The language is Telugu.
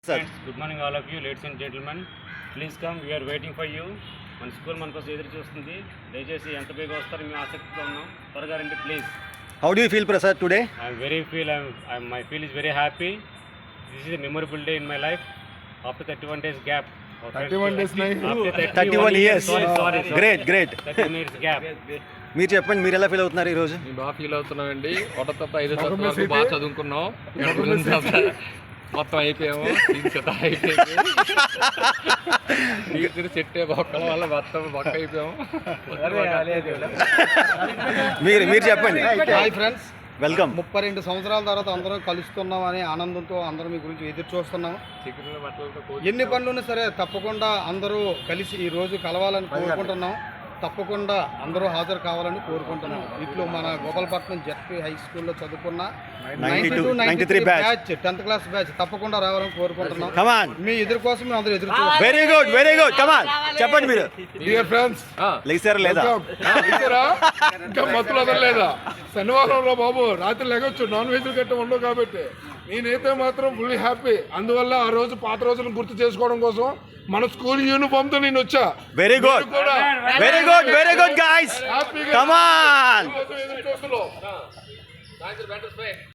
Friends, good morning all of you, ladies and gentlemen. Please come, we are waiting for you. మన స్కూల్ మన కోసం ఎదురు చూస్తుంది. దయచేసి ఎంత బేగా వస్తారో మేము ఆసక్తిగా ఉన్నాం. త్వరగా రండి please. How do you feel, Prasad, today? My feel is very happy. This is a memorable day in my life. After 31 days gap. 31 days After 31 years. Sorry. Great. 31 years gap. మీరు చెప్పండి, మీరు ఎలా ఫీల్ అవుతున్నారు ఈ రోజు? మేము బాగా ఫీల్ అవుతున్నామండి. ఒకటో తప్ప 5 వరకు బాగా చదువుకున్నాం. మొత్తం అయిపోయాము. టీచర్ చెట్టే బొక్కల వల్ల మొత్తం బొక్క అయిపోయాము. మీరు చెప్పండి. Hi friends, welcome. 32 సంవత్సరాల తర్వాత అందరం కలుస్తున్నాం అనే ఆనందంతో అందరం మీ గురించి ఎదురు చూస్తున్నాం. ఎన్ని పనులున్నా సరే తప్పకుండా అందరూ కలిసి ఈ రోజు కలవాలని కోరుకుంటున్నాం. తప్పకుండా అందరూ హాజరు కావాలని కోరుకుంటున్నాం. ఇట్లు మన గోపాలపట్నం జెడ్పీ హై స్కూల్లో చదువుకున్న 92-93 బ్యాచ్ 10th క్లాస్ బ్యాచ్ తప్పకుండా రావాలని కోరుకుంటున్నాం. మీ ఎదురు కోసం మేము అందరూ ఎదురు చూస్తున్నాం. Very good come on. చెప్పండి మీరు. డియర్ ఫ్రెండ్స్, లేచారా లేదా? ఇంకా మత్తులు వదలలేదా? శనివారంలో బాబు రాత్రి లెగొచ్చు, నాన్ వెజ్ గట్ట ఉండవు కాబట్టి. నేనైతే మాత్రం ఫుల్ హ్యాపీ. అందువల్ల ఆ రోజు పాత రోజులను గుర్తు చేసుకోవడం కోసం మన స్కూల్ యూనిఫామ్ తో నేను వచ్చా. వెరీ గుడ్ గైస్, కమాన్.